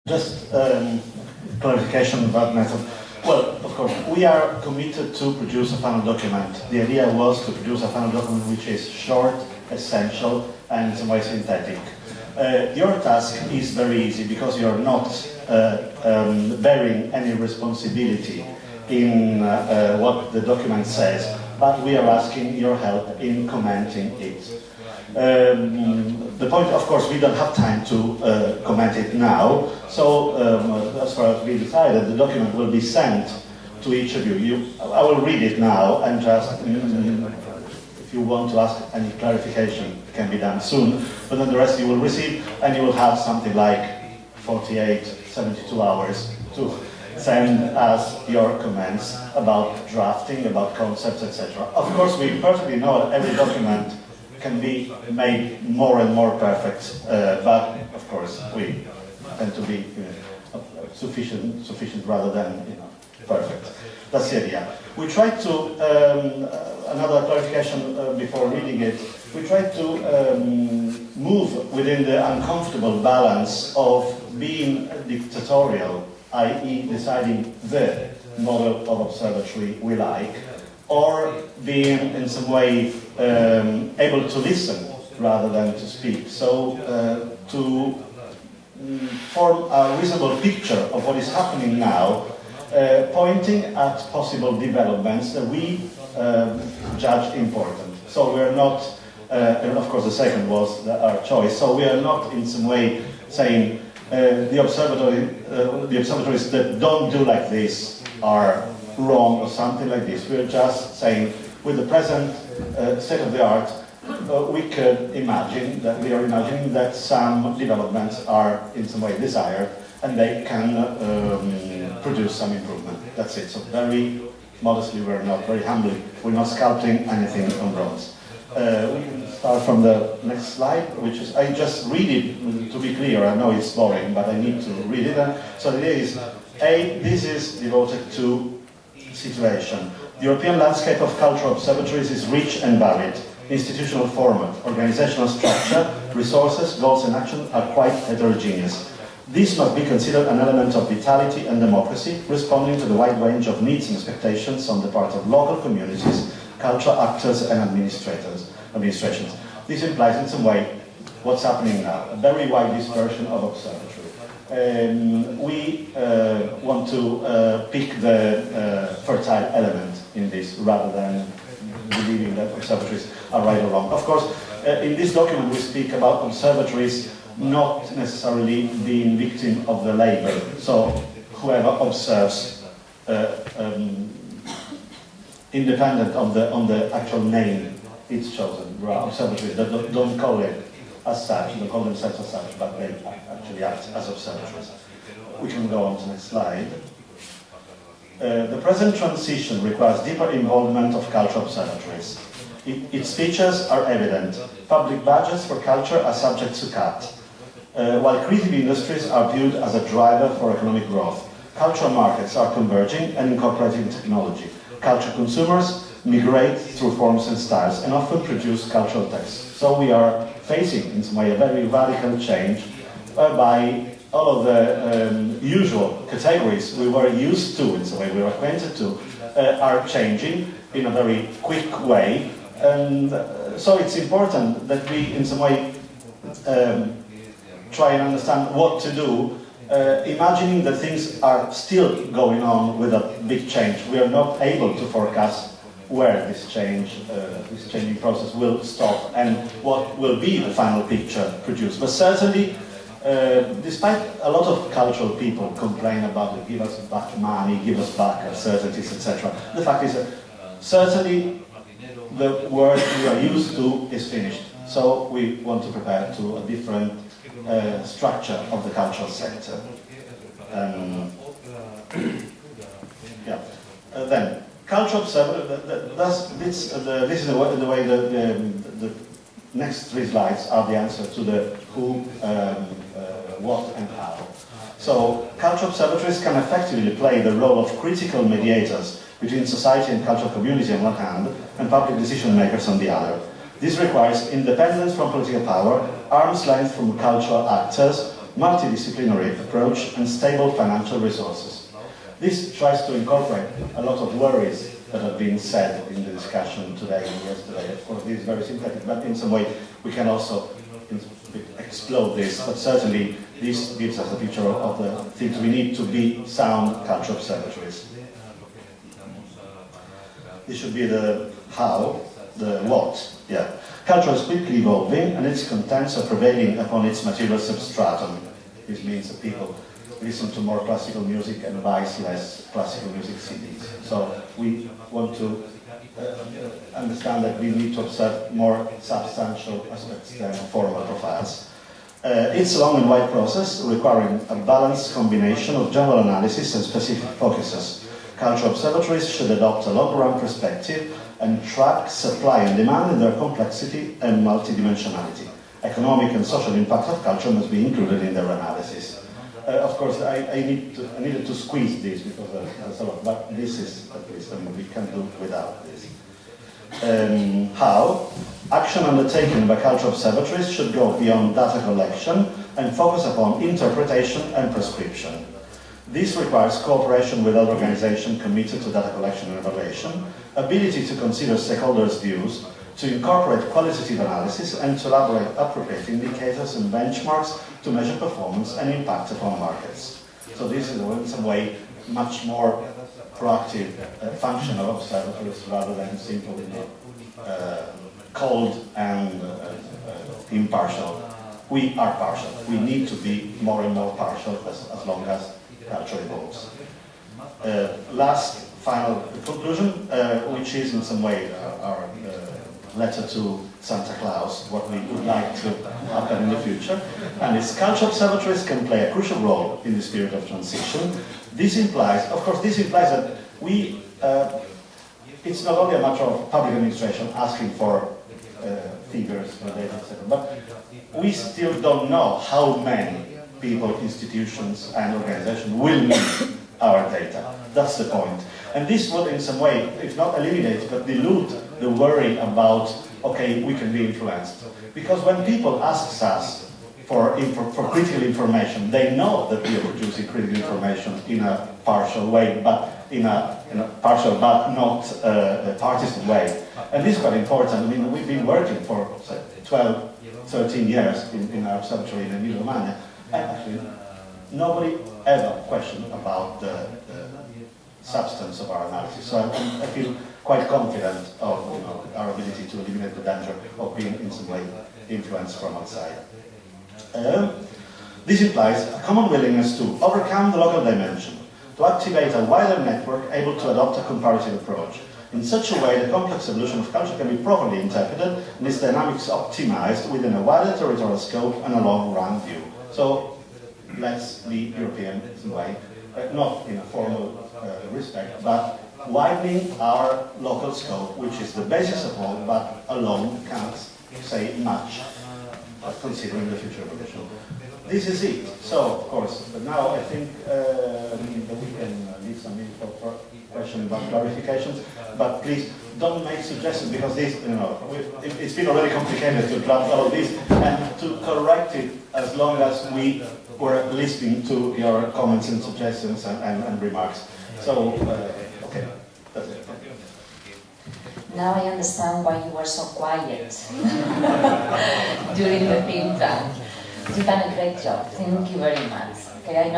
Just clarification about method. Well, of course, we are committed to produce a final document. The idea was to produce a final document which is short, essential, and in some way synthetic. Your task is very easy because you're not bearing any responsibility in what the document says, but we are asking your help in commenting it. The point, of course, we don't have time to comment it now, so as far as we decided, the document will be sent to each of you. I will read it now, and just if you want to ask any clarification, it can be done soon, but then the rest you will receive, and you will have something like 48, 72 hours to send us your comments about drafting, about concepts, etc. Of course, we perfectly know that every document can be made more and more perfect, but of course we tend to be sufficient rather than perfect. That's the idea. We tried to, another clarification before reading it, we tried to move within the uncomfortable balance of being dictatorial, i.e. deciding the model of observatory we like, or being in some way able to listen rather than to speak. So to form a reasonable picture of what is happening now, pointing at possible developments that we judge important. So we are not, and of course the second was our choice, so we are not in some way saying the observatories that don't do like this are wrong or something like this. We're just saying, with the present state of the art, we could imagine that we are imagining that some developments are in some way desired and they can produce some improvement. That's it. So very modestly, we're not very humbly, we're not sculpting anything on bronze. We can start from the next slide, which is, I just read it to be clear. I know it's boring, but I need to read it. So the idea is, this is devoted to situation. The European landscape of cultural observatories is rich and varied. Institutional format, organizational structure, resources, goals and action are quite heterogeneous. This must be considered an element of vitality and democracy, responding to the wide range of needs and expectations on the part of local communities, cultural actors and administrations. This implies in some way what's happening now, a very wide dispersion of observatory. We want to pick the fertile element in this rather than believing that observatories are right or wrong. Of course, in this document we speak about observatories not necessarily being victim of the label. So whoever observes, independent of the actual name it's chosen, observatories that don't call it as such, don't call themselves as such, but they actually act as observatories. We can go on to the next slide. The present transition requires deeper involvement of cultural observatories. Its features are evident. Public budgets for culture are subject to cut, while creative industries are viewed as a driver for economic growth. Cultural markets are converging and incorporating technology. Culture consumers migrate through forms and styles and often produce cultural texts. So we are facing, in some way, a very radical change whereby all of the usual categories we were used to, in some way we were acquainted to, are changing in a very quick way. And so it's important that we, in some way, try and understand what to do, imagining that things are still going on with a big change. We are not able to forecast where this changing process will stop and what will be the final picture produced. But certainly, despite a lot of cultural people complain about it, give us back money, give us back uncertainties, etc., the fact is that certainly the work we are used to is finished. So we want to prepare to a different structure of the cultural sector. Then, cultural observatory, this is the way the next three slides are the answer to the who, what and how. So, cultural observatories can effectively play the role of critical mediators between society and cultural community on one hand, and public decision makers on the other. This requires independence from political power, arm's length from cultural actors, multidisciplinary approach, and stable financial resources. This tries to incorporate a lot of worries that have been said in the discussion today and yesterday. Of course, this is very synthetic, but in some way we can also explode this, but certainly this gives us a picture of the things we need to be sound culture observatories. This should be the how, the what, yeah. Culture is quickly evolving and its contents are prevailing upon its material substratum. This means that people listen to more classical music and buy less classical music CDs. So we want to understand that we need to observe more substantial aspects than formal profiles. It's a long and wide process requiring a balanced combination of general analysis and specific focuses. Culture observatories should adopt a long-run perspective and track supply and demand in their complexity and multidimensionality. Economic and social impact of culture must be included in their analysis. Of course, I needed to squeeze this because there's a lot, but this is at least, I mean, we can do without this. How? Action undertaken by culture observatories should go beyond data collection and focus upon interpretation and prescription. This requires cooperation with other organizations committed to data collection and evaluation, ability to consider stakeholders' views, to incorporate qualitative analysis, and to elaborate appropriate indicators and benchmarks to measure performance and impact upon markets. So this is in some way much more proactive function of observatories rather than simply cold and impartial. We are partial. We need to be more and more partial as long as culture evolves. Last, final conclusion, which is in some way our letter to Santa Claus, what we would like to happen in the future. And its culture observatories can play a crucial role in the spirit of transition. This implies, of course, that we, it's not only a matter of public administration asking for figures, for data, etc., but we still don't know how many people, institutions, and organizations will need our data. That's the point. And this would, in some way, if not eliminate, but dilute the worry about, okay, we can be influenced. Because when people ask us for critical information, they know that we are producing critical information in a partial way, but in a partial but not a partisan way. And this is quite important. I mean, we've been working for, say, 12, 13 years in our observatory in Emilia-Romagna, and actually nobody ever questioned about the substance of our analysis. So I feel quite confident of our ability to eliminate the danger of being in some way influenced from outside. This implies a common willingness to overcome the local dimension, to activate a wider network able to adopt a comparative approach. In such a way, the complex evolution of culture can be properly interpreted and its dynamics optimized within a wider territorial scope and a long-run view. So let's be European in some way, not in a formal respect, but widening our local scope, which is the basis of all, but alone can't say much, considering the future evolution. This is it. So, of course, but now I think that we can leave some minutes for questions about clarifications, but please don't make suggestions, because this, it's been already complicated to draft all of this, and to correct it as long as we were listening to your comments and suggestions and remarks. So, okay, that's it. Now I understand why you were so quiet during the think tank. You've done a great job. Thank you very much. Okay, I know